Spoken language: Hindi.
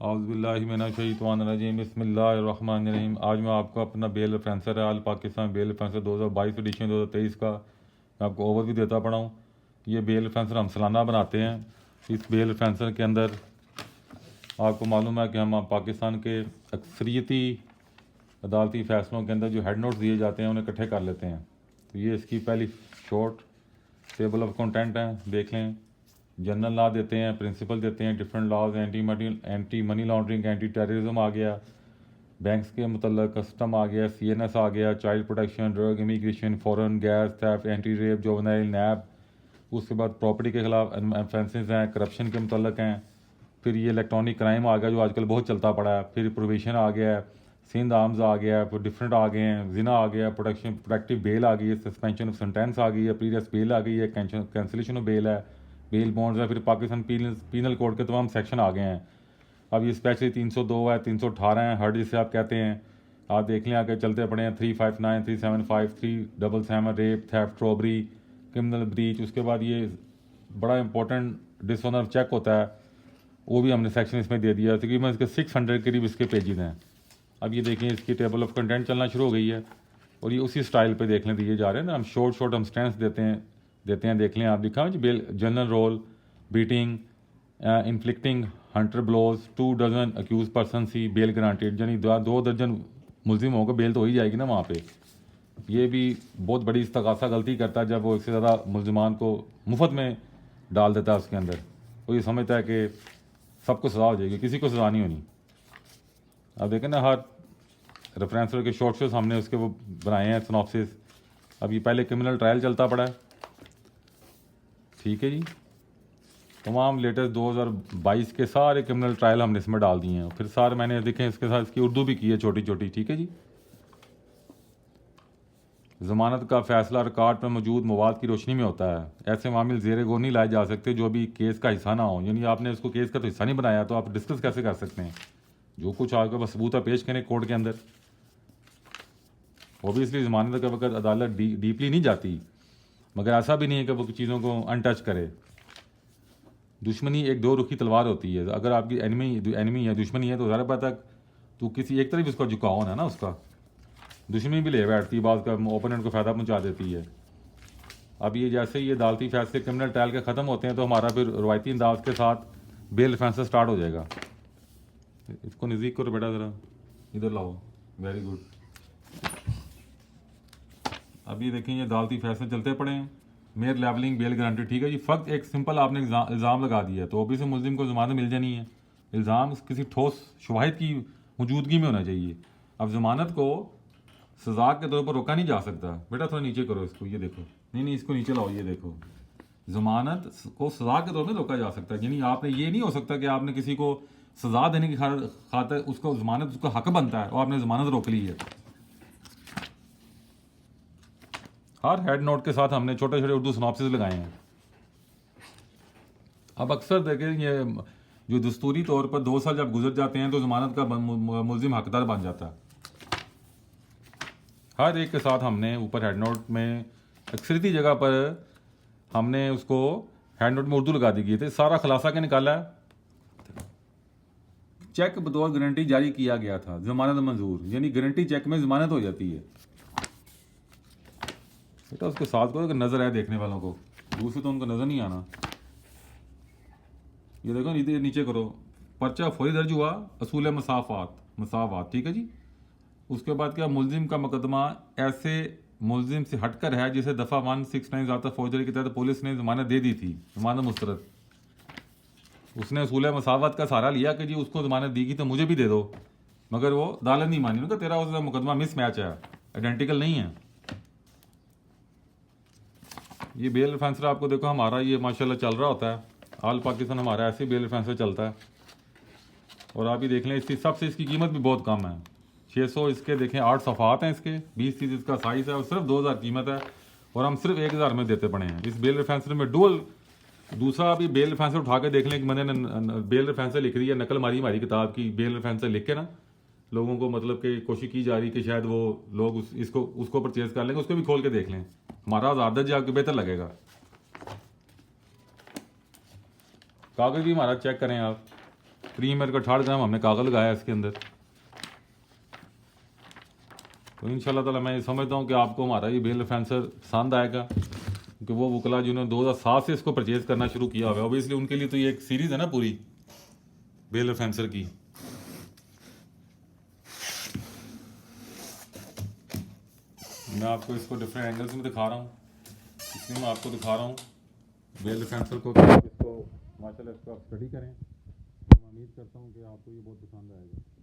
औज़ुबिल्लाहिमिनश्शैतानिर्रजीम बिस्मिल्लाहिर्रहमानिर्रहीम। आज मैं आपको अपना बेल रेफरेंसर है, आल पाकिस्तान बेल रेफरेंसर 2022 एडिशन 2023 का मैं आपको ओवरव्यू देता पड़ा हूँ। ये बेल रेफरेंसर हम सालाना बनाते हैं। इस बेल रेफरेंसर के अंदर आपको मालूम है कि हम पाकिस्तान के अक्सरियती अदालती फ़ैसलों के अंदर जो हेड नोट्स दिए जाते हैं उन्हें इकट्ठे कर लेते हैं। तो ये इसकी पहली शॉर्ट टेबल ऑफ कंटेंट है, देख लें। जनरल लॉ देते हैं, प्रिंसिपल देते हैं, different laws, anti money laundering, anti terrorism आ गया, बैंक्स के मतलब कस्टम आ गया, CNS आ गया, child protection, drug, immigration, foreign, gas, theft, anti rape, juvenile, नैब। उसके बाद प्रॉपर्टी के खिलाफ ऑफेंसेस हैं, करप्शन के मतलब हैं। फिर ये इलेक्ट्रॉनिक क्राइम आ गया जो आजकल बहुत चलता पड़ा है। फिर प्रोविशन आ गया है, सिंध आर्म्स आ गया है, फिर डिफरेंट आ गए हैं, जिना आ गया, प्रोटेक्टिव बेल आ गई है, सस्पेंशन ऑफ सेंटेंस आ गई है, प्रीवियस बेल आ गई है, कैंसिलेशन ऑफ बेल है, बेल बॉन्ड्स है। फिर पाकिस्तान पीनल कोड के तमाम सेक्शन आ गए हैं। अब ये स्पेशली 302 है, 318 है, हर्ड जिसे आप कहते हैं। आप देख लें, आगे चलते पड़े हैं 359, 375, 377, rape, theft, robbery, criminal breach. उसके बाद ये बड़ा इंपॉर्टेंट डिसऑनर चेक होता है, वो भी हमने सेक्शन इसमें दे दिया। तकरीबन इसके 600 करीब इसके पेजेस हैं। अब ये देखें, इसकी टेबल ऑफ कंटेंट चलना शुरू हो गई है और ये उसी स्टाइल पे देखने दिए जा रहे हैं ना। हम शॉर्ट हम स्ट्रेंथ देते हैं। देख लें, आप दिखा जी, bail general role, beating, inflicting hunter blows, 2 dozen accused person see bail granted, यानी 2 दर्जन मुलजिमों को बेल तो हो ही जाएगी ना वहाँ पे। ये भी बहुत बड़ी इस्तगासा गलती करता है जब वो एक से ज़्यादा मुलजिमान को मुफ्त में डाल देता है उसके अंदर। वो ये समझता है कि सबको सज़ा हो जाएगी, किसी को सज़ा नहीं होनी। अब देखें ना, हर रेफरेंसर के शॉर्ट्स हमने उसके वो बनाए हैं सिनॉप्सिस। अब ये पहले क्रिमिनल ट्रायल चलता पड़ा है, ठीक है जी। तमाम लेटेस्ट 2022 के सारे क्रिमिनल ट्रायल हमने इसमें डाल दिए हैं। फिर सारे मैंने देखें, इसके साथ इसकी उर्दू भी की है छोटी छोटी, ठीक है जी। ज़मानत का फ़ैसला रिकॉर्ड पर मौजूद मवाद की रोशनी में होता है। ऐसे मामले ज़ेर गौर नहीं लाए जा सकते जो भी केस का हिस्सा ना हो। यानी आपने उसको केस का तो हिस्सा नहीं बनाया, तो आप डिस्कस कैसे कर सकते हैं? जो कुछ आपके पास सबूत है पेश करें कोर्ट के अंदर। ओबियसली ज़मानत के वक्त अदालत डीपली नहीं जाती, मगर ऐसा भी नहीं है कि वो चीज़ों को अनटच करे। दुश्मनी एक दो रुखी तलवार होती है। अगर आपकी एनिमी है, दुश्मनी है, तो ज़्यादा बात तक तो किसी एक तरफ उसका झुकाव होना है ना। उसका दुश्मनी भी ले बैठती है, बात का ओपोनेंट को फ़ायदा पहुंचा देती है। अब ये जैसे ये अदालती फैसले क्रिमिनल ट्रायल के ख़त्म होते हैं तो हमारा फिर रवायती अंदाज के साथ बेल डिफेंस स्टार्ट हो जाएगा। इसको नज़दीक करो बेटा, ज़रा इधर लाओ, वेरी गुड। अब ये देखें, ये अदालती फैसले चलते पड़े हैं। मेयर लेवलिंग बेल गारंटी, ठीक है जी। फ़क्त एक सिंपल आपने इल्ज़ाम लगा दिया है तो ओबी से मुलजिम को ज़मानत मिल जानी है। इल्ज़ाम किसी ठोस शवाहिद की मौजूदगी में होना चाहिए। अब ज़मानत को सज़ा के तौर पर रोका नहीं जा सकता। बेटा थोड़ा नीचे करो इसको, ये देखो, नहीं इसको नीचे लाओ, ये देखो। ज़मानत को सज़ा के तौर पर रोका जा सकता है, यानी आपने ये नहीं हो सकता कि आपने किसी को सज़ा देने की खातिर उसको ज़मानत, उसका हक बनता है और आपने ज़मानत रोक ली है। हर हेड नोट के साथ हमने छोटे छोटे उर्दू सिनॉप्सिस लगाए हैं। अब अक्सर देखें, ये जो दस्तूरी तौर पर 2 साल जब गुजर जाते हैं तो ज़मानत का मुलजिम हकदार बन जाता है। हर एक के साथ हमने ऊपर हेड नोट में अक्सरती जगह पर हमने उसको हेड नोट में उर्दू लगा दी गई थी। सारा खुलासा क्या निकाला है? चेक बतौर गारंटी जारी किया गया था, जमानत मंजूर, यानी गारंटी चेक में जमानत हो जाती है। बेटा उसके साथ को नजर आए देखने वालों को, दूसरे तो उनको नजर नहीं आना। ये देखो, नीचे करो, पर्चा फौरी दर्ज हुआ, असूल मसावात, ठीक है जी। उसके बाद क्या, मुलजिम का मुकदमा ऐसे मुलजिम से हटकर है जिसे दफ़ा 169 ज़ाब्ता फौजदारी के तहत पुलिस ने जमानत दे दी थी, जमानत मुस्तरद। उसने असूल मसावत का सहारा लिया कि जी उसको जमानत दी गई तो मुझे भी दे दो, मगर वो अदालत नहीं मानी, उनका तेरा उसका मुकदमा मिस मैच है, आइडेंटिकल नहीं है। ये बेल डिफेंसर आपको देखो, हमारा ये माशाल्लाह चल रहा होता है। ऑल पाकिस्तान हमारा ऐसे बेल डिफेंसर चलता है। और आप ये देख लें, इसकी सबसे इसकी कीमत भी बहुत कम है, 600 इसके देखें 8 सफ़ात हैं इसके, 20 चीज़ इसका साइज़ है और सिर्फ 2000 कीमत है और हम सिर्फ 1000 में देते पड़े हैं। इस बेल डिफेंसर में डुअल, दूसरा अभी बेल डिफेंसर उठा के देख लें कि मैंने बेल डिफेंसर लिख दी है, नकल मारी हमारी किताब की, बेल डिफेंसर लिख के ना लोगों को मतलब कि कोशिश की जा रही कि शायद वो लोग उसको परचेज कर लेंगे। उसको भी खोल के देख लें, हमारा 1000 दर्ज आपको बेहतर लगेगा। कागज़ भी हमारा चेक करें आप, 3 का 68 ग्राम हमने कागज़ लगाया इसके अंदर। तो इंशाल्लाह ताला मैं ये समझता हूँ कि आपको हमारा ये बेल फेंसर पसंद आएगा, क्योंकि वो वकला जिन्होंने 2007 से इसको परचेज़ करना शुरू किया हुआ है, ऑब्वियसली उनके लिए तो ये एक सीरीज़ है ना पूरी बेल फेंसर की। मैं आपको इसको डिफरेंट एंगल्स में दिखा रहा हूँ, इसलिए मैं आपको दिखा रहा हूँ बेल फेंसर को। इसको माशाल्लाह इसको आप स्टडी करें, मैं उम्मीद करता हूँ कि आपको ये बहुत पसंद आएगा।